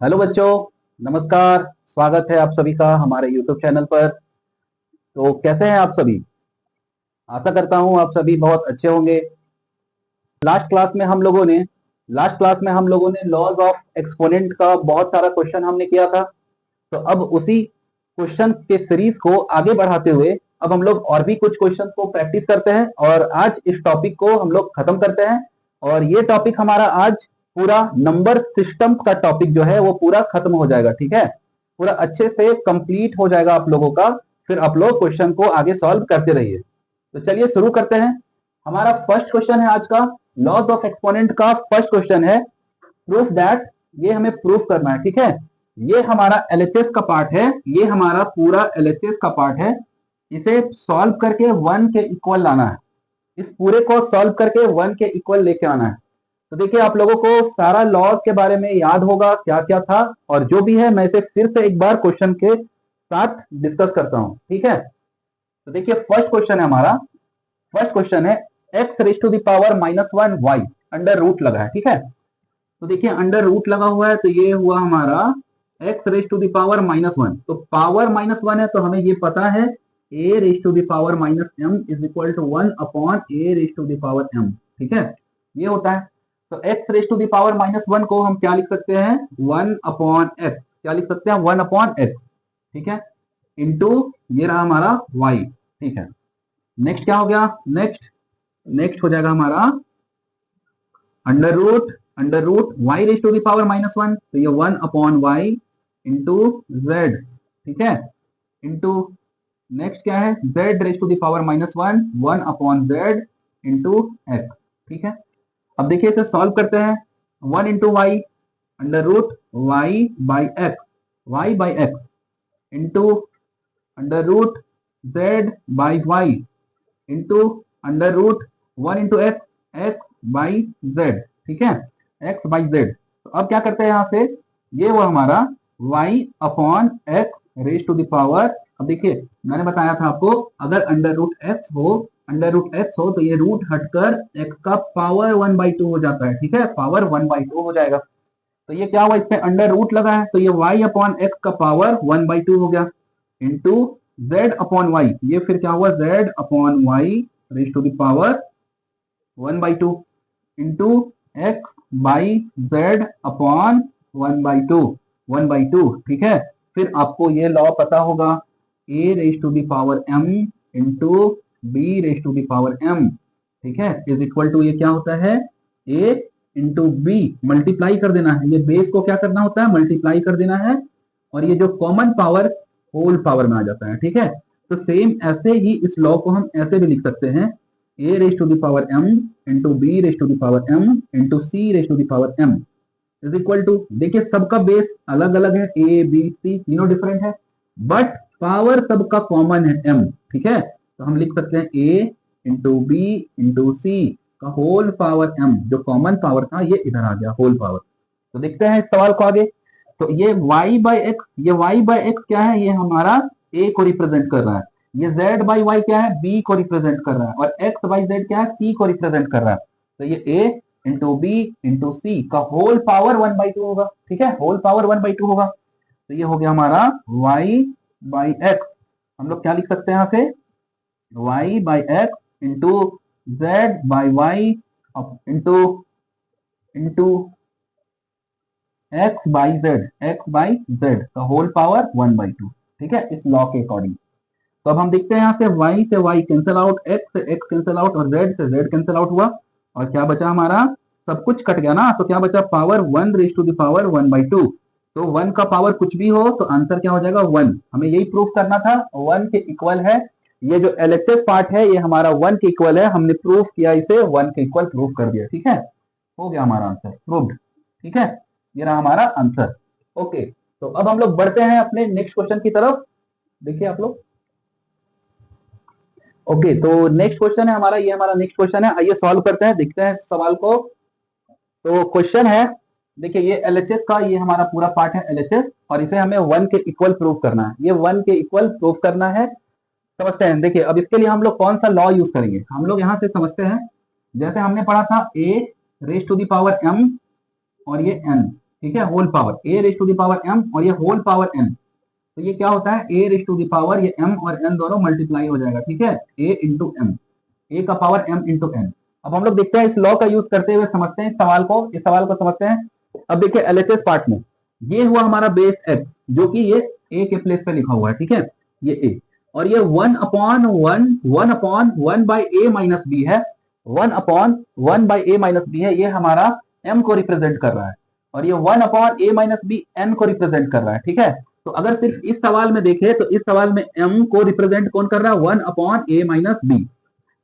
Hello बच्चों, नमस्कार। स्वागत है आप सभी का हमारे YouTube चैनल पर। तो कैसे हैं आप सभी? आशा करता हूं आप सभी बहुत अच्छे होंगे। लास्ट क्लास में हम लोगों ने लॉज ऑफ एक्सपोनेंट का बहुत सारा क्वेश्चन हमने किया था। तो अब उसी क्वेश्चन के सीरीज को आगे बढ़ाते हुए अब हम लोग और भी कुछ क्वेश्चन को प्रैक्टिस करते हैं और आज इस टॉपिक को हम लोग खत्म करते हैं। और ये टॉपिक हमारा आज पूरा नंबर सिस्टम का टॉपिक जो है वो पूरा खत्म हो जाएगा। ठीक है, पूरा अच्छे से कंप्लीट हो जाएगा आप लोगों का। फिर आप लोग क्वेश्चन को आगे सॉल्व करते रहिए। तो चलिए शुरू करते हैं। हमारा फर्स्ट क्वेश्चन है आज का लॉज ऑफ एक्सपोनेंट का। फर्स्ट क्वेश्चन है प्रूफ दैट, ये हमें प्रूफ करना है। ठीक है, ये हमारा एलएचएस का पार्ट है, ये हमारा पूरा एलएचएस का पार्ट है। इसे सॉल्व करके 1 के इक्वल लाना है। इस पूरे को सॉल्व करके 1 के इक्वल लेके आना है। तो देखिए आप लोगों को सारा लॉज के बारे में याद होगा क्या क्या था, और जो भी है मैं इसे फिर से एक बार क्वेश्चन के साथ डिस्कस करता हूं। ठीक है, तो देखिए फर्स्ट क्वेश्चन है हमारा। फर्स्ट क्वेश्चन है x raise to the power -1 y, under root लगा है। ठीक है, तो देखिए अंडर रूट लगा हुआ है, तो ये हुआ हमारा x raise to the power -1। तो पावर -1 है तो हमें ये पता है ए raise to the power -m is equal to 1 upon A raise to the power m। ठीक है, ये होता है। तो x raise to the power -1 को हम क्या लिख सकते हैं, 1 अपॉन x। क्या लिख सकते हैं, 1 अपॉन x। ठीक है, इंटू ये रहा हमारा y। ठीक है, नेक्स्ट क्या हो गया, नेक्स्ट हो जाएगा हमारा under root y raise to the power -1, तो ये 1 अपॉन y इंटू z। ठीक है, इंटू नेक्स्ट क्या है, z raise to the power -1, 1 upon z into x। ठीक है, अब देखिए इसे सॉल्व करते हैं। 1 into y under root y by x into under root z by y into under root 1 into x by z. ठीक है, एक्स बाई जेड। तो अब क्या करते हैं यहाँ से, ये वो हमारा y upon x raise to the power. अब देखिए मैंने बताया था आपको, अगर अंडर रूट एक्स हो तो ये रूट हटकर x का पावर 1/2 हो जाता है। ठीक है, पावर 1/2 हो जाएगा। तो ये क्या हुआ, इसमें अंडर रूट लगा है तो ये y अपॉन एक्स का पावर 1/2 हो गया इंटू z अपॉन वाई। ये फिर क्या हुआ, z upon y raise to the power 1/2 into x by z upon 1/2। ठीक है, फिर आपको ये लॉ पता होगा, a raise to the power m into b raise to the power m। ठीक है, इज इक्वल टू ये क्या होता है, a इंटू बी, मल्टीप्लाई कर देना है। ये बेस को क्या करना होता है, मल्टीप्लाई कर देना है, और ये जो कॉमन पावर होल पावर में आ जाता है। ठीक है, तो सेम ऐसे ही इस लॉ को हम ऐसे भी लिख सकते हैं, a raise to the power m into b raise to the power m into c raise to the power m is equal to, देखिए सबका बेस अलग अलग है, a b c तीनों डिफरेंट है, बट पावर सबका कॉमन है m। ठीक है, तो हम लिख सकते हैं a इंटू बी इंटू सी का होल पावर m। जो कॉमन पावर था ये इधर आ गया, होल पावर। तो देखते हैं इस सवाल को आगे। तो ये y बाई एक्स क्या है, ये हमारा a को रिप्रेजेंट कर रहा है। ये z बाई वाई क्या है, b को रिप्रेजेंट कर रहा है, और x बाई z क्या है, c को रिप्रेजेंट कर रहा है। तो ये a इंटू बी इंटू सी का होल पावर 1/2 होगा। ठीक है, होल पावर 1/2 होगा। तो ये हो गया हमारा y बाई एक्स। हम लोग क्या लिख सकते हैं यहाँ से, y by x into z by y into into x by z का होल पावर 1/2। ठीक है, इस लॉ के अकॉर्डिंग। तो अब हम देखते हैं यहाँ से y कैंसिल आउट, x से x कैंसिल आउट, और z से z कैंसिल आउट हुआ, और क्या बचा हमारा, सब कुछ कट गया ना, तो क्या बचा, power 1 raise to the power 1/2। तो 1 का पावर कुछ भी हो तो आंसर क्या हो जाएगा, 1। हमें यही प्रूफ करना था, 1 के इक्वल है। ये जो एलएचएस पार्ट है ये हमारा 1 के इक्वल है, हमने प्रूफ किया, इसे 1 के इक्वल प्रूफ कर दिया। ठीक है, हो गया हमारा आंसर प्रूव्ड। ठीक है, ये रहा हमारा आंसर। ओके, तो अब हम लोग बढ़ते हैं अपने नेक्स्ट क्वेश्चन की तरफ। देखिए आप लोग, ओके, तो नेक्स्ट क्वेश्चन है हमारा, ये हमारा नेक्स्ट क्वेश्चन है। आइए सॉल्व करते हैं, देखते हैं सवाल को। तो क्वेश्चन है, देखिए ये एलएचएस का, ये हमारा पूरा पार्ट है एलएचएस, और इसे हमें 1 के इक्वल प्रूव करना है। ये 1 के इक्वल प्रूव करना है, समझते हैं। देखिए अब इसके लिए हम लोग कौन सा लॉ यूज करेंगे, हम लोग यहां से समझते हैं। जैसे हमने पढ़ा था a raise to the power m और ये n, ठीक है, whole power a raise to the power m और ये होल पावर n, तो ये क्या होता है a raise to the power, ये m और n दोनों मल्टीप्लाई हो जाएगा, ठीक है, a इंटू m, a का पावर m इंटू n। अब हम लोग देखते हैं इस लॉ का यूज करते हुए समझते हैं इस सवाल को समझते हैं। अब देखिए एलएचएस पार्ट में ये हुआ हमारा बेस x, जो कि ये a के प्लेस पे लिखा हुआ है, ठीक है, ये a, और ये 1 बाई a माइनस बी है, 1 बाई a माइनस बी है, ये हमारा m को रिप्रेजेंट कर रहा है, और ये 1 upon a minus b n को रिप्रेजेंट कर रहा है, ठीक है। तो अगर सिर्फ इस सवाल में देखें तो इस सवाल में m को रिप्रेजेंट कौन कर रहा है, 1 अपॉन a माइनस बी,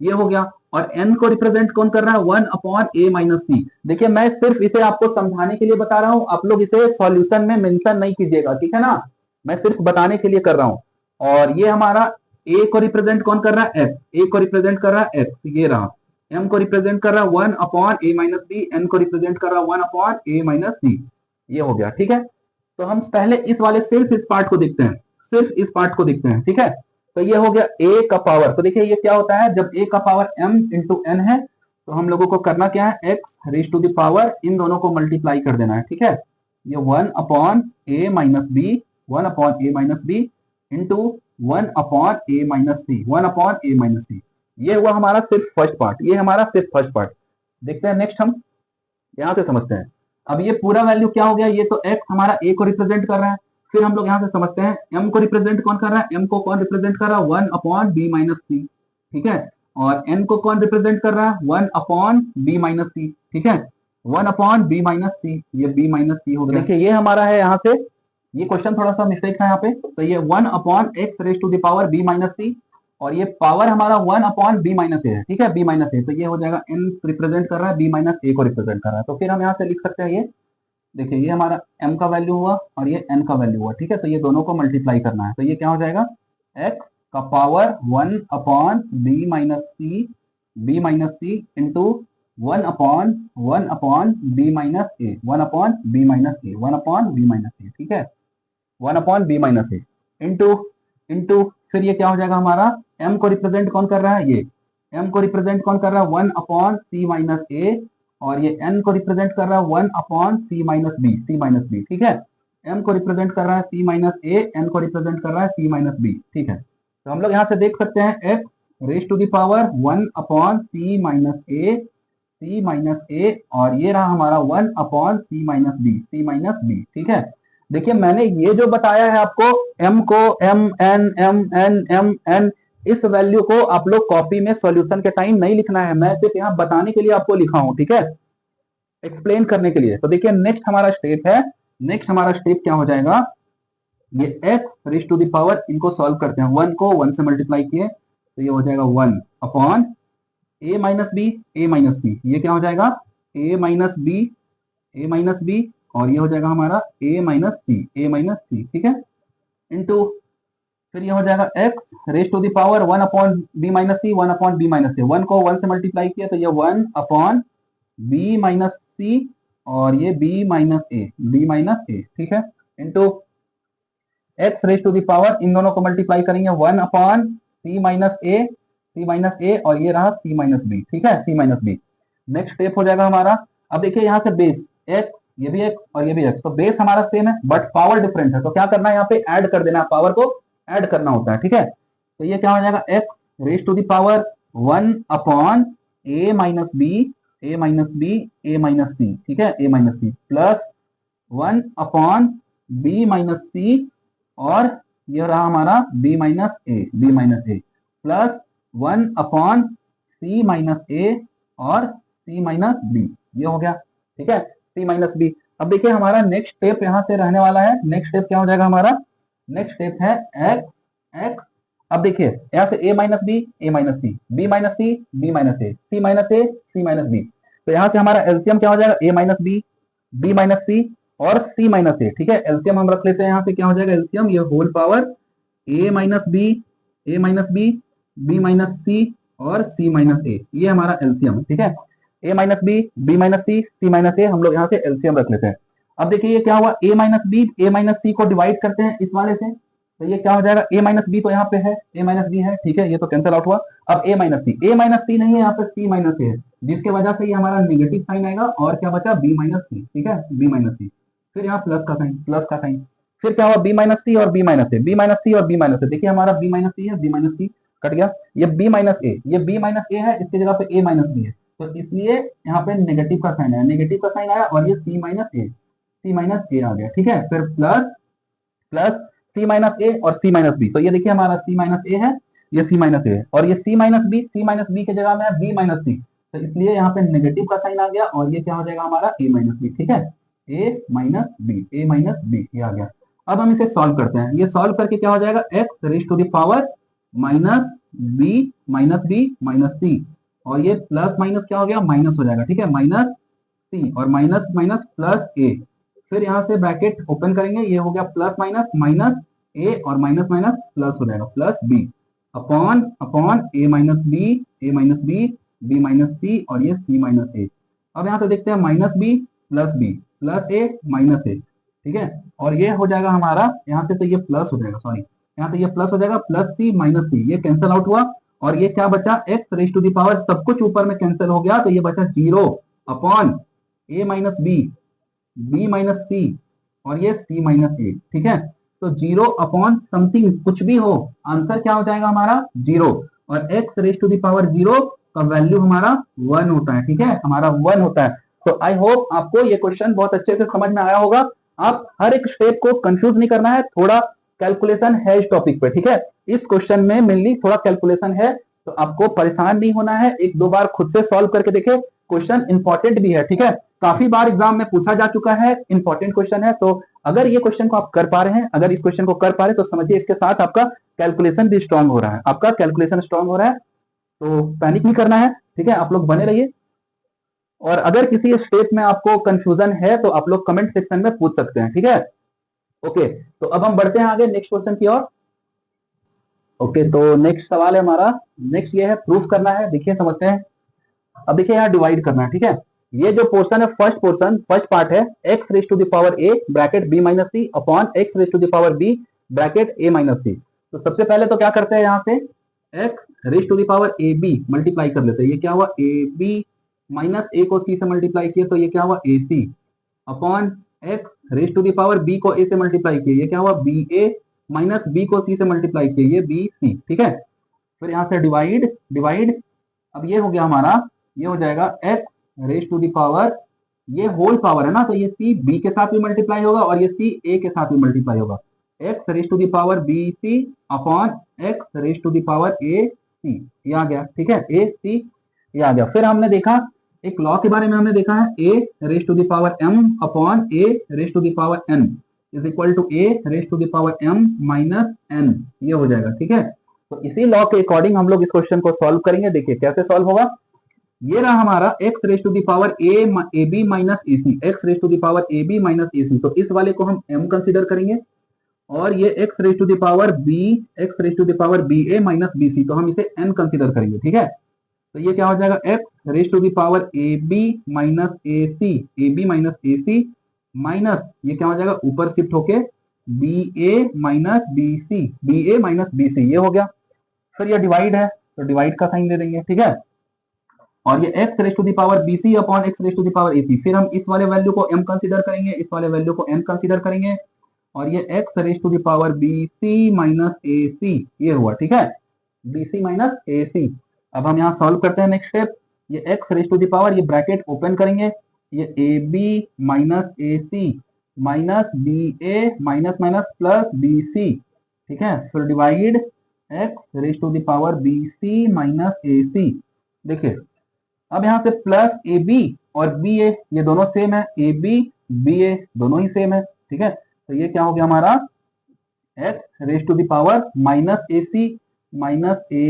ये हो गया, और n को रिप्रेजेंट कौन कर रहा है, 1 अपॉन a माइनस सी। देखिए मैं सिर्फ इसे आपको समझाने के लिए बता रहा हूं, आप लोग इसे सॉल्यूशन में मेंशन नहीं कीजिएगा, ठीक है ना, मैं सिर्फ बताने के लिए कर रहा हूं। और ये हमारा a को रिप्रेजेंट कौन कर रहा है, x, a को रिप्रेजेंट कर रहा है x, ये रहा, m को रिप्रेजेंट कर रहा है 1 upon a minus b, n को रिप्रेजेंट कर रहा है 1 अपॉन a माइनस c, ये हो गया, ठीक है। तो हम पहले इस वाले सिर्फ इस पार्ट को देखते हैं, सिर्फ इस पार्ट को देखते हैं, ठीक है। तो ये हो गया a का पावर, तो देखिए ये क्या होता है, जब a का पावर m इंटू n है तो हम लोगों को करना क्या है, x raise to the power इन दोनों को मल्टीप्लाई कर देना है, ठीक है। ये 1 upon a minus B, 1 upon a minus B into 1 upon a minus C, 1 upon a minus C, ये हुआ हमारा सिर्फ फर्स्ट पार्ट, ये हमारा सिर्फ फर्स्ट पार्ट। देखते हैं नेक्स्ट, हम यहां से समझते हैं। अब ये पूरा वैल्यू क्या हो गया, ये तो x हमारा a को रिप्रेजेंट कर रहा है, फिर हम लोग यहां से समझते हैं m को रिप्रेजेंट कौन कर रहा है, m को कौन रिप्रेजेंट कर रहा है, 1 अपॉन b माइनस सी, ठीक है, और n को कौन रिप्रेजेंट कर रहा है, 1 अपॉन b माइनस सी, ठीक है, 1 अपॉन b माइनस सी, ये b माइनस सी हो गया। देखिए ये हमारा है, यहाँ से ये क्वेश्चन थोड़ा सा मिस्टेक था यहाँ पे, तो ये 1 upon x raise to the power b minus सी, और ये पावर हमारा 1 अपॉन b माइनस ए है, ठीक है, b माइनस ए, तो ये हो जाएगा n रिप्रेजेंट कर रहा है b माइनस ए को रिप्रेजेंट कर रहा है, तो फिर हम यहाँ से लिख सकते हैं, ये देखिए ये हमारा m का वैल्यू हुआ और ये n का वैल्यू हुआ, ठीक है, तो ये दोनों को मल्टीप्लाई करना है, तो ये क्या हो जाएगा, x का power 1 upon b minus c into 1 upon b minus A, 1 upon b minus A, 1 upon b minus A, ठीक है, 1 अपॉन b माइनस ए इंटू फिर ये क्या हो जाएगा हमारा, m को रिप्रेजेंट कौन कर रहा है, ये m को रिप्रेजेंट कौन कर रहा है, 1 अपॉन c माइनस ए, और ये n को रिप्रेजेंट कर रहा है 1 अपॉन c माइनस बी, ठीक है, m को रिप्रेजेंट कर रहा है c माइनस ए, n को रिप्रेजेंट कर रहा है c माइनस बी, ठीक है। तो हम लोग यहाँ से देख सकते हैं x raise to the power 1 upon c minus A, और ये रहा हमारा 1 अपॉन c माइनस बी, ठीक है। देखिए मैंने ये जो बताया है आपको, m को m इस वैल्यू को आप लोग कॉपी में सॉल्यूशन के टाइम नहीं लिखना है, मैं सिर्फ यहाँ बताने के लिए आपको लिखा हूं, ठीक है, एक्सप्लेन करने के लिए। तो देखिए नेक्स्ट हमारा स्टेप है, नेक्स्ट हमारा स्टेप क्या हो जाएगा, ये x raise to the power, इनको सॉल्व करते हैं, 1 को 1 से मल्टीप्लाई किए तो ये हो जाएगा 1 अपॉन a माइनस सी, ये क्या हो जाएगा, a माइनस बी, और ये हो जाएगा हमारा a माइनस सी, ठीक है, इंटू फिर ये हो जाएगा x raise to the power 1 upon b minus C, 1 upon b minus C, 1 को 1 से मल्टीप्लाई किया तो ये 1 अपॉन b माइनस सी, और ये b माइनस ए, ठीक है, into x raise to the power, इन दोनों को मल्टीप्लाई करेंगे 1 अपॉन c माइनस ए, और ये रहा c माइनस बी, ठीक है, c minus b. Next step हो जाएगा हमारा, अब देखिए यहाँ से बेस x, ये भी x और ये भी x, तो बेस हमारा सेम है बट पावर डिफरेंट है, तो क्या करना है, यहाँ पे ऐड कर देना है, पावर को ऐड करना होता है, ठीक है। तो ये क्या हो जाएगा, x raise to the power 1 upon a minus B, ठीक है, a minus C, plus 1 upon b minus सी, और ये रहा हमारा b minus A, plus 1 upon c minus A और c माइनस बी, ये हो गया, ठीक है, c माइनस बी। अब देखिए हमारा नेक्स्ट स्टेप यहाँ से रहने वाला है, नेक्स्ट स्टेप क्या हो जाएगा हमारा, नेक्स्ट स्टेप है x, अब देखिए यहाँ से a minus c, b minus c, b minus A, c minus b, तो यहाँ से हमारा एलसीएम क्या हो जाएगा, a माइनस b माइनस सी और c माइनस ए, ठीक है, एलसीएम हम रख लेते हैं, यहाँ पे क्या हो जाएगा एलसीएम, ये whole power a minus B, b minus सी और c माइनस ए, ये हमारा एलसीएम है, ठीक है, a minus b minus C, c minus A, हम लोग यहाँ से एलसीएम रख लेते हैं। अब देखिए ये क्या हुआ, a माइनस सी को डिवाइड करते हैं इस वाले से, तो ये क्या हो जाएगा, a माइनस बी तो यहाँ पे है, a माइनस बी है, ठीक है, ये तो कैंसिल आउट हुआ। अब a माइनस सी नहीं है, यहाँ पे c माइनस ए है, जिसके वजह से ये हमारा नेगेटिव साइन आएगा, और क्या बचा, b माइनस सी, ठीक है, b माइनस सी। फिर यहाँ प्लस का साइन, फिर क्या हुआ बी माइनस सी और B minus A, B minus सी और बी माइनस ए, देखिए हमारा बी माइनस सी है, बी माइनस सी कट गया, ये बी माइनस ए, ये बी माइनस ए है, इसकी जगह पे ए माइनस बी है, तो इसलिए यहाँ पे नेगेटिव का साइन आया, नेगेटिव का साइन आया और ये सी माइनस ए, सी माइनस ए आ गया, ठीक है। फिर plus plus c minus A और सी माइनस बी, तो ये देखिए हमारा सी माइनस ए है, ये सी माइनस ए है, और ये सी माइनस बी के जगह में है बी माइनस सी, तो इसलिए यहाँ पे नेगेटिव का साइन आ गया और ये क्या हो जाएगा हमारा ए माइनस बी, ठीक है, ए माइनस बी, ए माइनस बी ये आ गया। अब हम इसे सॉल्व करते हैं, ये सॉल्व करके क्या हो जाएगा x raise to the power minus B minus सी, और ये प्लस माइनस क्या हो गया माइनस हो जाएगा, ठीक है, माइनस सी और माइनस माइनस प्लस ए, फिर यहाँ से ब्रैकेट ओपन करेंगे, ये हो गया प्लस माइनस माइनस ए और माइनस माइनस प्लस हो जाएगा प्लस बी अपॉन अपॉन ए माइनस बी बी माइनस सी और ये सी माइनस ए। अब यहाँ से देखते हैं minus B plus A minus A, ठीक है, और ये हो जाएगा हमारा यहाँ से, तो ये प्लस हो जाएगा, सॉरी यहाँ से ये प्लस हो जाएगा, प्लस सी माइनस सी, ये कैंसिल आउट हुआ और ये क्या बचा x raise to the power, सब कुछ ऊपर में कैंसिल हो गया, तो ये बचा 0 अपॉन ए माइनस बी माइनस सी और ये सी माइनस ए, ठीक है, तो 0 अपॉन समथिंग कुछ भी हो, आंसर क्या हो जाएगा हमारा 0, और x raise to the power 0 का वैल्यू हमारा 1 होता है, ठीक है, हमारा 1 होता है। तो आई होप आपको ये क्वेश्चन बहुत अच्छे से समझ में आया होगा, आप हर एक स्टेप को कंफ्यूज नहीं करना है, थोड़ा कैलकुलेशन है इस टॉपिक पे, ठीक है, इस क्वेश्चन में मेनली थोड़ा कैलकुलेशन है, तो आपको परेशान नहीं होना है, एक दो बार खुद से सॉल्व करके देखे, क्वेश्चन इंपॉर्टेंट भी है, ठीक है, काफी बार एग्जाम में पूछा जा चुका है, इंपॉर्टेंट क्वेश्चन है, तो अगर ये क्वेश्चन को आप कर पा रहे हैं, अगर इस क्वेश्चन को कर पा रहे हैं, तो समझिए इसके साथ आपका कैलकुलेशन भी स्ट्रांग हो रहा है, आपका कैलकुलेशन स्ट्रांग हो रहा है, तो पैनिक नहीं करना है, ठीक है, आप लोग बने रहिए, और अगर किसी स्टेप में आपको कंफ्यूजन है तो आप लोग कमेंट सेक्शन में पूछ सकते हैं, ठीक है। ओके, तो अब हम बढ़ते हैं आगे नेक्स्ट क्वेश्चन की ओर। ओके, तो नेक्स्ट सवाल है हमारा, नेक्स्ट ये है प्रूफ करना है, देखिए समझते हैं। अब देखिए यहाँ डिवाइड करना है, ठीक है, ये जो पोर्शन है फर्स्ट पार्ट है x raise to the power A bracket B minus C upon x raise to the power B bracket A minus C. तो सबसे पहले तो क्या करते हैं, यहाँ से X raise to the power A B multiply कर लेते हैं, ये क्या हुआ ए बी माइनस ए को सी से मल्टीप्लाई किया, तो ये क्या हुआ A C upon x raise to the power B को ए से मल्टीप्लाई किया, ये क्या हुआ बी ए माइनस बी को सी से मल्टीप्लाई किया, ये बी सी, ठीक है। फिर यहाँ से डिवाइड, अब ये हो गया हमारा, ये हो जाएगा x raise to the power, ये होल पावर है ना, तो ये सी बी के साथ भी मल्टीप्लाई होगा और ये सी ए के साथ भी मल्टीप्लाई होगा, X raise to the power B C upon x raise to the power A C, ये आ गया, ठीक है, ए सी ये आ गया। फिर हमने देखा एक लॉ के बारे में, हमने देखा है ए raise to the power M upon A raise to the power N is equal to A raise to the power M minus N, ये हो जाएगा, ठीक है। तो इसी लॉ के अकॉर्डिंग हम लोग इस क्वेश्चन को सॉल्व करेंगे, देखिए कैसे सॉल्व होगा। ये रहा हमारा x raise to the power A B minus A C, X raise to the power A B minus A C, तो इस वाले को हम m कंसीडर करेंगे, और ये x raise to the power b A minus B c, तो हम इसे n कंसीडर करेंगे, ठीक है। तो ये क्या हो जाएगा x raise to the power A B minus A C minus ये क्या हो जाएगा ऊपर शिफ्ट होके बी ए माइनस बी सी, ये हो गया। फिर ये डिवाइड है, तो डिवाइड का साइन दे देंगे, ठीक है, और ये x raise to the power B C upon x raise to the power A C, फिर हम इस वाले वैल्यू को m कंसीडर करेंगे, इस वाले वैल्यू को n कंसीडर करेंगे, और ये x raise to the power B C minus A C, ये हुआ, ठीक है, बी सी माइनस ए सी। अब हम यहाँ सॉल्व करते हैं नेक्स्ट स्टेप, ये x raise to the power, ये ब्रैकेट ओपन करेंगे, ये A B minus A C minus B A minus minus plus B C, ठीक है, फिर divide x raise to the power B C minus A C. देखिए अब यहाँ से प्लस ए बी और बी ए ये दोनों सेम है, ए बी ए दोनों ही सेम है, ठीक है, तो ये क्या हो गया हमारा x raise to the power minus A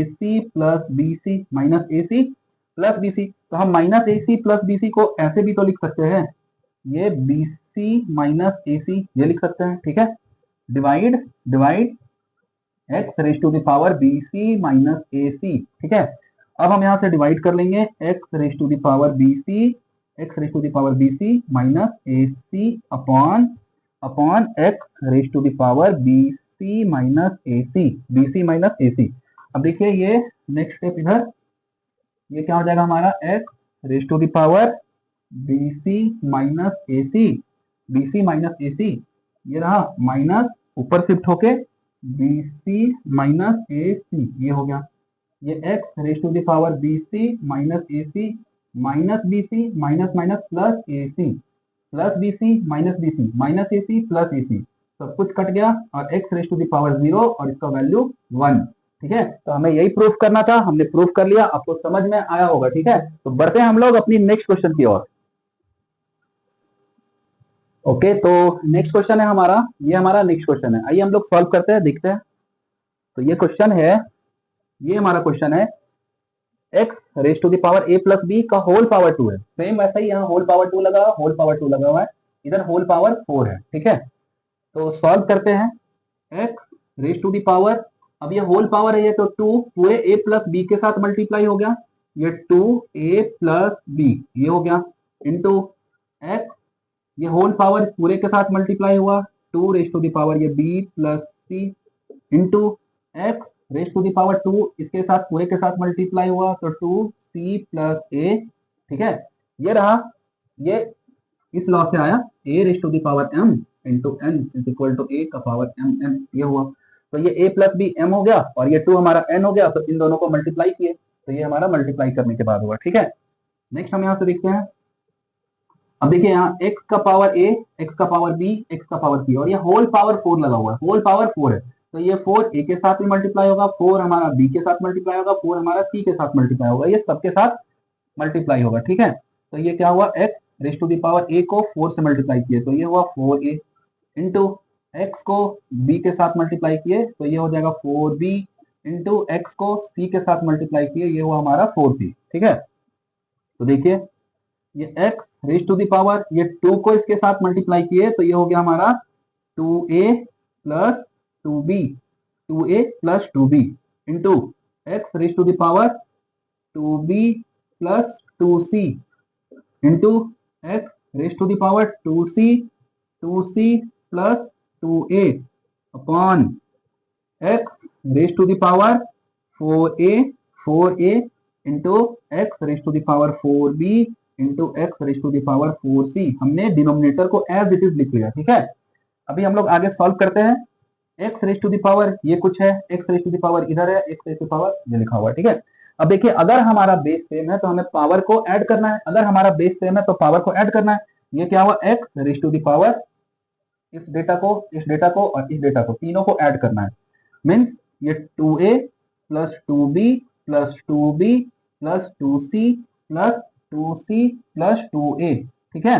C plus B C minus A C plus B c, तो हम माइनस ए सी प्लस बी सी को ऐसे भी तो लिख सकते हैं, ये बी सी माइनस ए सी ये लिख सकते हैं, ठीक है, divide X raise to the power B C minus A C, ठीक है। अब हम यहाँ से डिवाइड कर लेंगे X raise to the power B C minus A C upon x raise to the power B C minus A C. अब देखिए ये नेक्स्ट स्टेप इधर, ये क्या हो जाएगा हमारा x raise to the power B C minus A C B C minus A C, ये रहा माइनस ऊपर शिफ्ट होके बी सी माइनस ए सी, ये हो गया। ये x raise to the power B C minus A C minus B C minus minus plus A C, plus B C minus B C minus A C plus A C, सब कुछ cut गया और x raise to the power 0 और इसका value 1। ठीक है, तो हमें यही प्रूफ करना था, हमने प्रूफ कर लिया, आपको समझ में आया होगा। ठीक है, तो बढ़ते हैं हम लोग अपनी नेक्स्ट क्वेश्चन की ओर। ओके, तो नेक्स्ट क्वेश्चन है हमारा, ये हमारा नेक्स्ट क्वेश्चन है, आइए हम लोग सॉल्व करते हैं, देखते हैं। तो ये क्वेश्चन है, ये हमारा क्वेश्चन है x raise to the power a plus b का होल पावर 2 है। सेम वैसा ही यहाँ होल पावर 2 लगा हुआ, होल पावर 2 लगा हुआ है, इधर होल पावर 4 है। ठीक है, तो सॉल्व करते हैं। x raise to the power, अब ये होल पावर है, ये तो 2 पूरे a प्लस बी के साथ मल्टीप्लाई हो गया, ये 2a प्लस बी ये हो गया, इंटू x, ये होल पावर इस पूरे के साथ मल्टीप्लाई हुआ, 2 रेज टू द पावर ये b plus c, into x raise to the power 2 इसके साथ पूरे के साथ मल्टीप्लाई हुआ, तो 2c प्लस a। ठीक है, ये रहा, ये इस लॉ से आया a raise to the power m into n is equal to a का पावर m, ये हुआ। तो ये a प्लस बी m हो गया और ये 2 हमारा n हो गया, तो इन दोनों को मल्टीप्लाई किए, तो ये हमारा मल्टीप्लाई करने के बाद हुआ। ठीक है, नेक्स्ट हम यहाँ से देखते हैं। अब देखिए यहाँ x का पावर a, x का पावर b, x का पावर c, और ये होल पावर 4 लगा हुआ है, होल पावर 4 है, तो ये 4 a के साथ भी मल्टीप्लाई होगा, 4 हमारा b के साथ मल्टीप्लाई होगा, 4 हमारा c के साथ मल्टीप्लाई होगा, ये सबके साथ मल्टीप्लाई होगा। ठीक है, तो ये क्या हुआ, x raise to the power a को 4 से मल्टीप्लाई किए, तो ये हुआ 4a, इंटू x को b के साथ मल्टीप्लाई किए, तो ये हो जाएगा 4b, इंटू x को c के साथ मल्टीप्लाई किए, ये हुआ हमारा 4c। ठीक है, तो देखिए ये x raise to the power, ये 2 को इसके साथ मल्टीप्लाई किए, तो ये हो गया हमारा 2a plus 2b, 2a plus 2b, into x raise to the power 2b plus 2c, into x raise to the power 2c, 2c plus 2a upon x raise to the power 4a, 4a into x raise to the power 4b into x raise to the power 4c। हमने denominator को as it is लिख लिया। ठीक है, अभी हम लोग आगे सॉल्व करते हैं। x raise to the power ये कुछ है, x raise to the power इधर है, x raise to the power ये लिखा हुआ है। ठीक है, अब देखिए अगर हमारा बेस सेम है तो हमें पावर को ऐड करना है, अगर हमारा बेस सेम है तो पावर को ऐड करना है। ये क्या हुआ, x raise to the power, इस डेटा को, इस डेटा को और इस डेटा को, तीनों को ऐड करना है, मीन्स ये 2a plus 2b plus 2b plus 2c plus 2c plus 2a। ठीक है,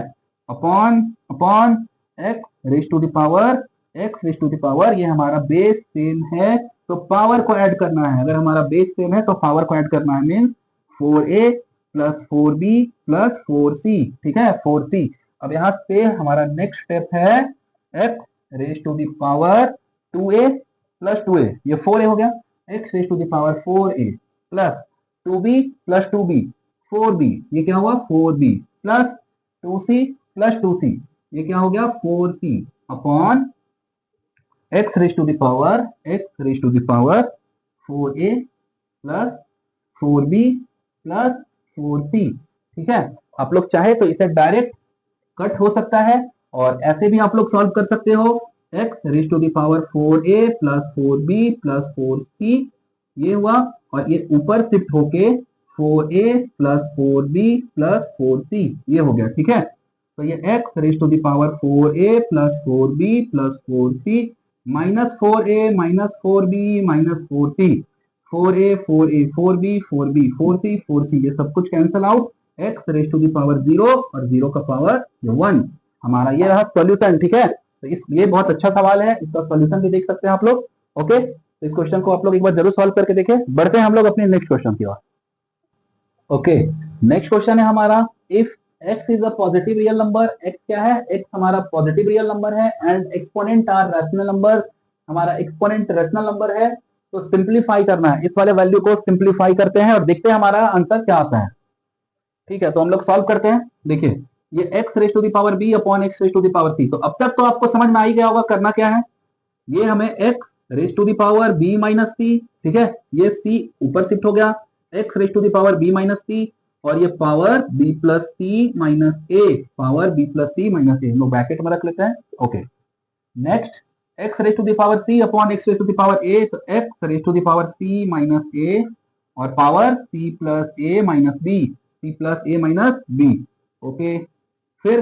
upon upon x raise to the power, x raise to the power, ये हमारा बेस सेम है तो पावर को ऐड करना है, अगर हमारा बेस सेम है तो पावर को ऐड करना है, means 4a plus 4b plus 4c। ठीक है, 4c। अब यहाँ से हमारा नेक्स्ट स्टेप है x raise to the power 2a plus 2a, ये 4a हो गया, x raise to the power 4a plus 2b plus 2b 4b, ये क्या हुआ 4b plus 2c plus 2c, ये क्या हो गया 4c upon x raise to the power, x raise to the power 4a plus 4b plus 4c। ठीक है, आप लोग चाहे तो इसे डायरेक्ट कट हो सकता है और ऐसे भी आप लोग सॉल्व कर सकते हो, x raise to the power 4a plus 4b plus 4c, ये हुआ, और ये ऊपर शिफ्ट होके 4a plus 4b plus 4c, ये हो गया। ठीक है, तो ये x raise to the power 4a plus 4b plus 4c minus 4a minus 4b minus 4c, 4a 4a 4b 4b 4c 4c, ये सब कुछ cancel out, x raise to the power 0 और 0 का पावर 1, हमारा ये रहा सॉल्यूशन। ठीक है, तो ये बहुत अच्छा सवाल है, इसका सॉल्यूशन भी देख सकते हैं आप लोग। ओके, तो इस क्वेश्चन को आप लोग एक बार जरूर सॉल्व करके देखें। बढ़ते हैं हम लोग अपने नेक्स्ट क्वेश्चन की ओर। ओके, नेक्स्ट क्वेश्चन है हमारा, if x is a positive real number, x क्या है, x हमारा पॉजिटिव रियल नंबर है, and exponent are rational number, हमारा एक्सपोनेंट रैशनल नंबर है, तो सिंप्लीफाई करना है, इस वाले वैल्यू को सिंप्लीफाई करते हैं और देखते हैं हमारा आंसर क्या आता है। ठीक है, तो हम लोग सॉल्व करते हैं। देखिए ये x raise to the power b upon x raise to the power c, तो अब तक तो आपको समझ में आ ही गया होगा करना क्या है, ये हमें x raise to the power b minus c, ठीक है, ये c ऊपर शिफ्ट हो गया, x raise to the power b minus c और ये power b plus c minus a, power b plus c minus a, लोग ब्रैकेट में रख लेते हैं। Okay, next x raise to the power c upon x raise to the power a, तो x raise to the power c minus a और power c plus a minus b, c plus a minus b। Okay, फिर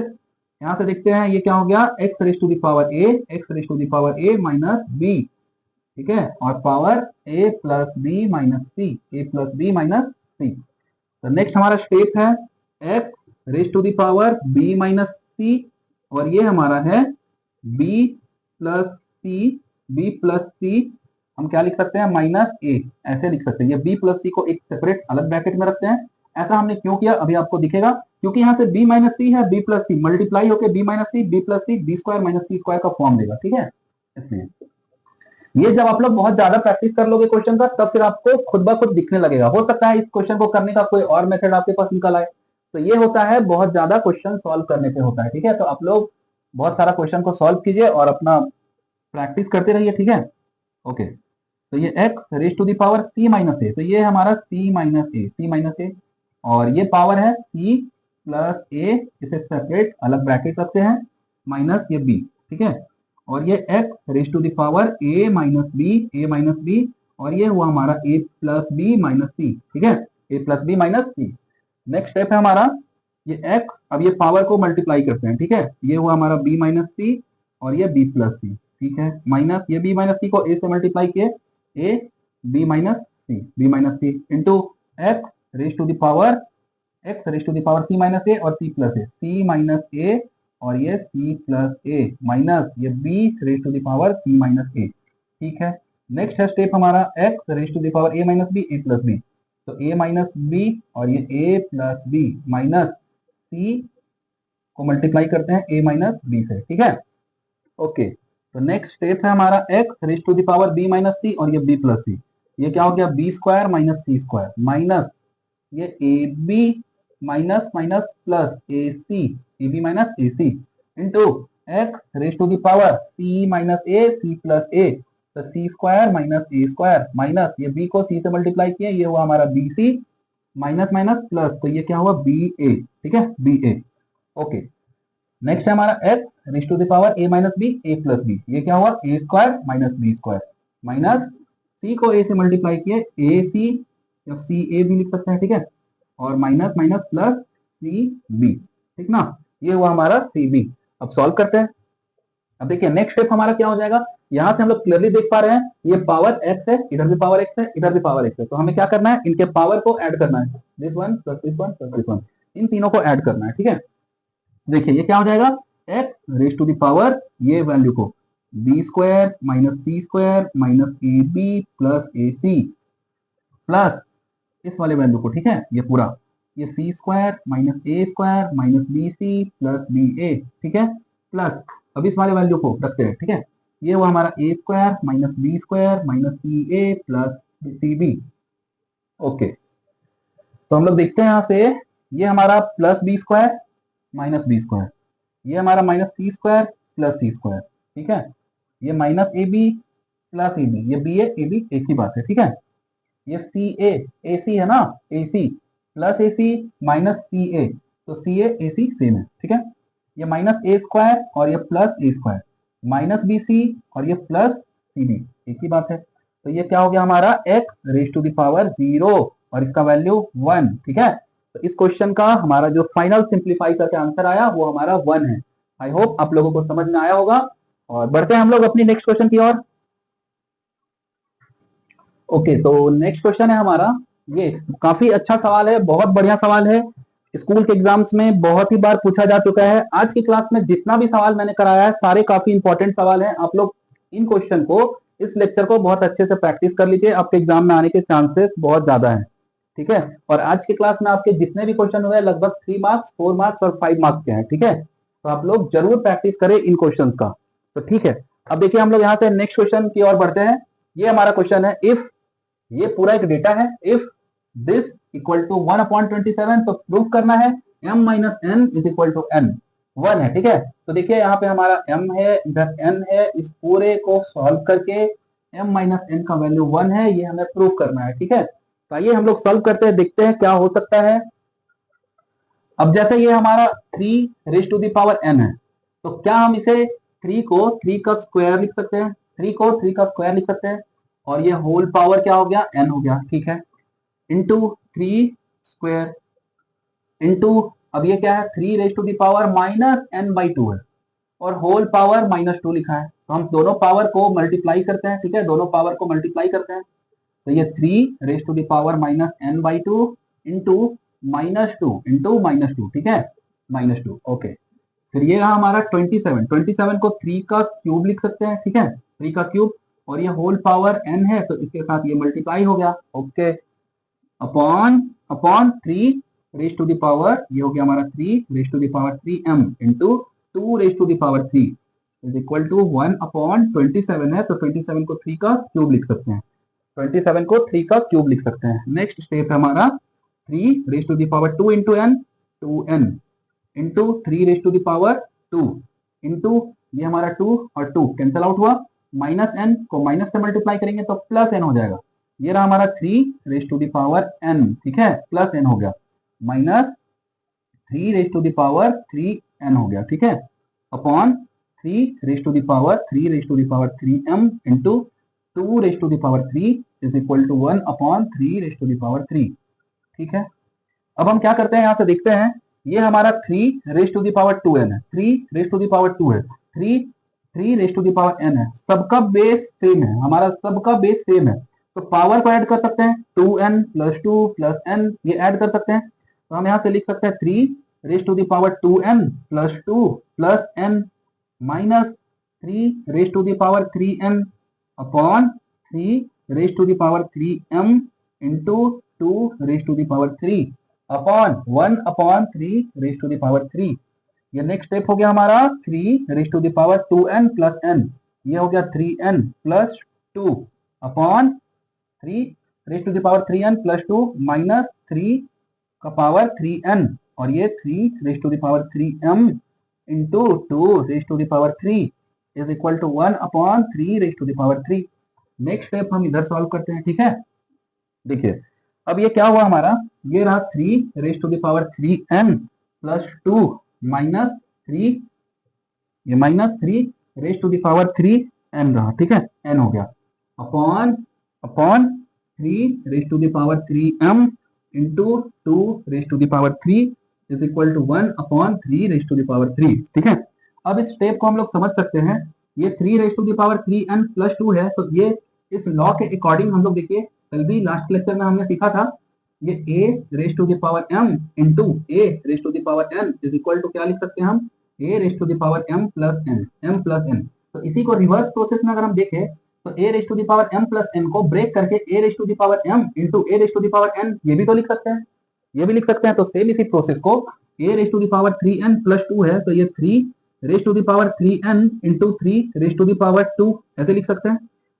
यहां से देखते हैं ये क्या हो गया, x raise to the power a, x raise to the power a minus b, ठीक है, और power a plus b minus c, a plus b minus c। तो नेक्स्ट हमारा स्टेप है x raise to the power b minus c, और ये हमारा है b plus c, b plus c हम क्या लिख सकते हैं, माइनस ए, ऐसे लिख सकते हैं। ये b प्लस सी को एक सेपरेट अलग ब्रैकेट में रखते हैं। ऐसा हमने क्यों किया अभी आपको दिखेगा, क्योंकि यहाँ से b माइनस सी है, b प्लस सी मल्टीप्लाई होकर b minus c, b plus c, b square minus C square का फॉर्म देगा, ठीक है। इसलिए ये जब आप लोग बहुत ज्यादा प्रैक्टिस कर लोगे क्वेश्चन का, तब फिर आपको खुद ब खुद दिखने लगेगा। हो सकता है इस क्वेश्चन को करने का कोई और मेथड आपके पास निकल आए। तो ये होता है बहुत ज्यादा क्वेश्चन सॉल्व करने पे होता है, ठीक है। तो आप लोग बहुत सारा क्वेश्चन को सॉल्व कीजिए और अपना प्रैक्टिस करते रहिए, ठीक है। ओके, तो ये x raise to the power c minus A, तो ये हमारा c minus A, c minus A, और ये पावर है c प्लस ए, इसे सेपरेट अलग ब्रैकेट रखते हैं, माइनस ये b, ठीक है। और ये x raise to the power a minus b, a minus b, और ये हुआ हमारा a plus b minus c, ठीक है, a plus b minus c. Next step है हमारा ये x, अब ये पावर को मल्टीप्लाई करते हैं, ठीक है। ये हुआ हमारा b माइनस सी और ये b प्लस सी, ठीक है, माइनस ये b माइनस सी को a से मल्टीप्लाई किए, a b minus c, b minus c into x raise to the power, x raise to the power c minus a और c plus a, c minus a और ये c plus a minus ये b raise to the power c minus a, ठीक है। Next है step हमारा x raise to the power a minus b, a plus b, तो a minus b और ये a plus b minus c को multiply करते हैं a माइनस b से, ठीक है। ओके, तो नेक्स्ट स्टेप है हमारा x raise to the power b minus c और ये b प्लस c, ये क्या हो गया, b square minus c square minus ये ab minus minus plus ac, ab minus ac into x raise to the power c minus a, c plus a, तो c square minus a square minus ये b को c से multiply किया, ये हुआ हमारा bc minus minus plus, तो ये क्या हुआ ba, ठीक है, ba। ओके, नेक्स्ट है हमारा x raise to the power a minus b, a plus b, ये क्या हुआ a square minus b square minus c को a से मल्टीप्लाई किए, ac या सी ए भी लिख सकते हैं, ठीक है, और माइनस माइनस प्लस सी बी, ठीक ना, ये हुआ हमारा सी बी। अब सॉल्व करते हैं। अब देखिए नेक्स्ट स्टेप हमारा क्या हो जाएगा, यहां से हम लोग क्लियरली देख पा रहे हैं ये पावर x है, इधर भी पावर x है, इधर भी पावर x है, तो हमें क्या करना है, इनके पावर को ऐड करना है, this one plus this one plus this one, इन तीनों को ऐड करना है, ठीक है। देखिए ये क्या हो जाएगा, x raise to the power ये वैल्यू को B square minus C square minus A B plus A C plus इस वाले वैल्यू को, ठीक है, ये पूरा ये C square minus A square minus B C plus B A, ठीक है, प्लस अब इस वाले वैल्यू को रखते हैं, ठीक है, ये हुआ हमारा A square minus B square minus C A plus C B. Okay, तो हम लोग देखते हैं यहाँ से ये हमारा plus B square minus B square, ये हमारा minus C square plus C square, ठीक है, ये minus A B plus A B, ये बी ए बी एक ही बात है, ठीक है। ये सी ए सी है ना, ए सी plus A C minus C ए, तो सी ए सी सेम है, ठीक है। ये माइनस ए स्क्वायर और ये प्लस ए स्क्वायर माइनस बी सी और ये प्लस सी बी एक ही बात है। तो ये क्या हो गया हमारा x raise to the power 0 और इसका वैल्यू 1, ठीक है। तो इस क्वेश्चन का हमारा जो फाइनल सिंप्लीफाई करके आंसर आया वो हमारा 1 है। आई होप आप लोगों को समझ में आया होगा, और बढ़ते हैं हम लोग अपनी नेक्स्ट क्वेश्चन की ओर। ओके, तो नेक्स्ट क्वेश्चन है हमारा, ये काफी अच्छा सवाल है, बहुत बढ़िया सवाल है, स्कूल के एग्जाम्स में बहुत ही बार पूछा जा चुका है। आज की क्लास में जितना भी सवाल मैंने कराया है सारे काफी इंपॉर्टेंट सवाल हैं। आप लोग इन क्वेश्चन को, इस लेक्चर को बहुत अच्छे से प्रैक्टिस कर लीजिए, आपके एग्जाम में आने के चांसेस बहुत ज्यादा है, ठीक है। और आज की क्लास में आपके जितने भी क्वेश्चन हुए लगभग 3 मार्क्स, 4 मार्क्स और 5 मार्क्स के हैं, ठीक है। तो आप लोग जरूर प्रैक्टिस करें इन क्वेश्चन का, तो ठीक है। अब देखिए हम लोग यहाँ से नेक्स्ट क्वेश्चन की ओर बढ़ते हैं। ये हमारा क्वेश्चन है, इफ ये पूरा एक डेटा है, इफ दिस इक्वल टू 1/27, तो प्रूव करना है m minus n is equal to n, 1 है, ठीक है। तो देखिए यहाँ पे हमारा m है, इधर n है, इस पूरे को सॉल्व करके m माइनस n का वैल्यू 1 है, ये हमें प्रूव करना है, ठीक है। तो आइए हम लोग सॉल्व करते हैं, देखते हैं क्या हो सकता है। अब जैसे ये हमारा 3 raise to the power n है, तो क्या हम इसे 3 को 3 का स्क्वायर लिख सकते हैं, 3 को 3 का स्क्वायर लिख सकते हैं, और ये होल पावर क्या हो गया, n हो गया, ठीक है, इंटू 3 स्क्वायर इंटू, अब ये क्या है, 3 raise to the power -n/2 है, और होल पावर -2 लिखा है, तो हम दोनों पावर को मल्टीप्लाई करते हैं, ठीक है, दोनों पावर को मल्टीप्लाई करते हैं, तो ये 3 raise to the power -n/2 into -2 ठीक है, -2, ओके। फिर ये रहा हमारा 27 को 3 का क्यूब लिख सकते हैं, ठीक है, 3 का क्यूब, और ये होल पावर n है, तो इसके साथ ये मल्टीप्लाई हो गया, okay, upon upon 3 raise to the power, ये हो गया हमारा 3 raise to the power 3m into 2 raise to the power 3 is equal to 1/27 है, तो 27 को 3 का क्यूब लिख सकते हैं, 27 को 3 का क्यूब लिख सकते हैं। नेक्स्ट स्टेप है हमारा 3 raise to the power 2 into n, 2n into 3 raise to the power 2 into, ये हमारा 2 और 2 कैंसिल आउट हुआ, माइनस n को माइनस से मल्टीप्लाई करेंगे तो प्लस n हो जाएगा, ये रहा हमारा 3 raise to the power n, ठीक है, प्लस n हो गया, minus 3 raise to the power 3n हो गया, ठीक है, upon 3 raise to the power 3m into 2 raise to the power 3 is equal to 1/3 raise to the power 3, ठीक है। अब हम क्या करते हैं, यहां से देखते हैं, ये हमारा 3 raise to the power 2n है, 3 रेज टू द पावर 2 है, 3 raise to the power n है, सबका बेस सेम है, हमारा सबका बेस सेम है, तो पावर को ऐड कर सकते हैं, 2n प्लस 2 प्लस n, ये ऐड कर सकते हैं, तो हम यहाँ से लिख सकते हैं 3 raise to the power 2n plus 2 plus n minus 3 raise to the power 3n upon 3 raise to the power 3m into 2 raise to the power 3 upon 1/3 raise to the power 3। ये नेक्स्ट स्टेप हो गया हमारा 3 raise to the power 2n plus n, ये हो गया 3n plus 2 upon 3 raise to the power 3n plus 2 minus 3 का power 3n, और ये 3 raise to the power 3m into 2 raise to the power 3 is equal to 1/3 raise to the power 3। Next step हम इधर solve करते हैं, ठीक है, देखिए अब ये क्या हुआ हमारा, ये रहा 3 raise to the power 3n plus 2 minus 3, ये -3 raise to the power 3n रहा, ठीक है, n हो गया, upon upon 3 raise to the power 3m into 2 raise to the power 3 is equal to 1/3 raise to the power 3, ठीक है। अब इस स्टेप को हम लोग समझ सकते हैं, ये 3 raise to the power 3n plus 2 है, तो ये इस लॉ के अकॉर्डिंग हम लोग देखिए, कल भी लास्ट लेक्चर में हमने सीखा था, ये a raise to the power m into a raise to the power n is equal to क्या लिख सकते हैं हम, a raise to the power m plus n, तो इसी को रिवर्स प्रोसेस में अगर हम देखें, तो a raise to the power m plus n को ब्रेक करके a raise to the power m into a raise to the power n, ये भी तो लिख सकते हैं, ये भी लिख सकते हैं, तो सेम इसी प्रोसेस को a raise to the power 3n plus 2 है, तो ये 3 raise to the power 3n into 3 raise to the power 2 ऐसे लिख सकते हैं,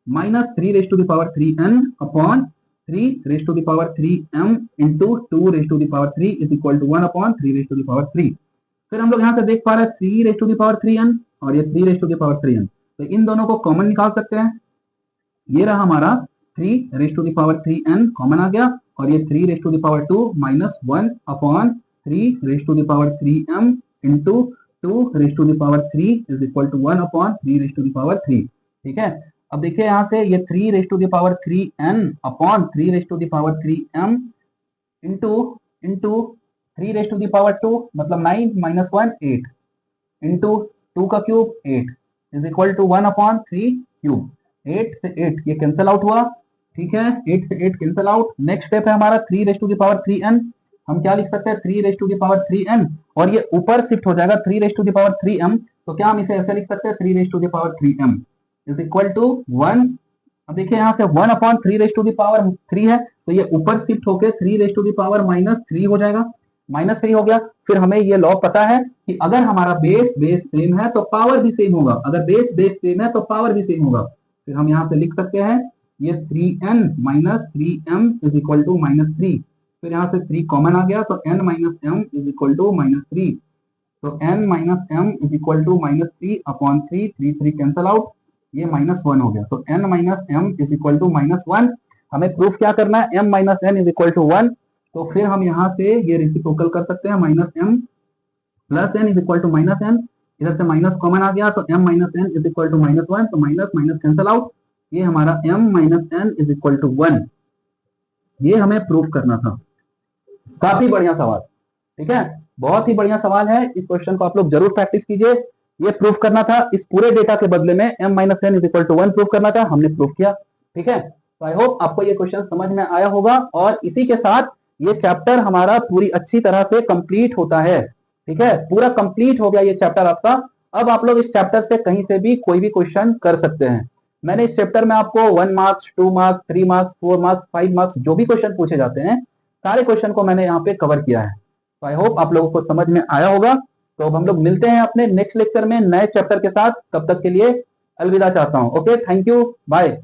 minus 3 raise to the power 3n upon 3 raise to the power 3m into 2 raise to the power 3 is equal to 1/3 raise to the power 3। फिर हम लोग यहाँ से देख पा रहे हैं 3 raise to the power 3n और ये 3 raise to the power 3n, तो इन दोनों को कॉमन निकाल सकते हैं, ये रहा हमारा 3 raise to the power 3n common आ गया, और ये 3 raise to the power 2 minus 1/3 raise to the power 3m into 2 raise to the power 3 is equal to 1/3 raise to the power 3, ठीक है। अब देखिए यहाँ से ये 3 raise to the power 3n upon 3 raise to the power 3m into 3 raise to the power 2 मतलब 9 minus 1 8 into 2 का cube 8 is equal to 1/3 cube, 8 से 8 ये कैंसिल आउट हुआ, ठीक है, 8 से 8 कैंसिल आउट। नेक्स्ट स्टेप है हमारा 3 raise to the power 3n, हम क्या लिख सकते हैं 3 raise to the power 3n, और ये ऊपर शिफ्ट हो जाएगा 3 raise to the power 3m, तो क्या हम इसे ऐसे लिख सकते हैं 3 raise to the power 3m is equal to 1। अब देखिए यहाँ से 1/3 रेज टू द पावर 3 है, तो ये ऊपर शिफ्ट होकर 3 रेज टू द पावर -3 हो जाएगा, -3 हो गया। फिर हमें ये लॉ पता है कि अगर हमारा बेस सेम है तो पावर भी सेम होगा, अगर बेस सेम है तो पावर भी सेम होगा। फिर हम यहाँ से लिख सकते हैं ये 3n minus 3m is equal to -3, फिर यहाँ से 3 कॉमन आ गया, तो n minus m is equal to -3, तो n minus m is equal to -3/3, 3 cancel out, ये -1 हो गया, तो n minus m is equal to -1। हमें प्रूफ क्या करना है, m minus n is equal to 1, तो फिर हम यहाँ से ये रेसिप्रोकल कर सकते हैं, minus m plus n is equal to minus n, इधर से माइनस कॉमन आ गया तो m minus n is equal to minus one, तो माइनस माइनस कैंसल आउट, ये हमारा m minus n is equal to one. ये हमें प्रूव करना था। काफी बढ़िया सवाल, ठीक है, बहुत ही बढ़िया सवाल है। इस क्वेश्चन को आप लोग जरूर प्रैक्टिस कीजिए। ये प्रूव करना था, इस पूरे डेटा के बदले में m minus n is equal to one prove करना था, हमने प्रूव किया। ठीक है, तो आई होप आपको ये क्वेश्चन समझ में आया होगा, और इसी के साथ ये चैप्टर हमारा पूरी अच्छी तरह से कंप्लीट होता है। ठीक है, पूरा कंप्लीट हो गया ये चैप्टर आपका। अब आप लोग इस चैप्टर से कहीं से भी कोई भी क्वेश्चन कर सकते हैं। मैंने इस चैप्टर में आपको 1 marks, 2 marks, 3 marks, 4 marks, 5 marks जो भी क्वेश्चन पूछे जाते हैं, सारे क्वेश्चन को मैंने यहाँ पे कवर किया है। तो आई होप आप लोगों को समझ में आया होगा। तो अब हम लोग मिलते हैं अपने नेक्स्ट लेक्चर में नए चैप्टर के साथ। तब तक के लिए अलविदा चाहता हूँ। Okay, thank you, bye.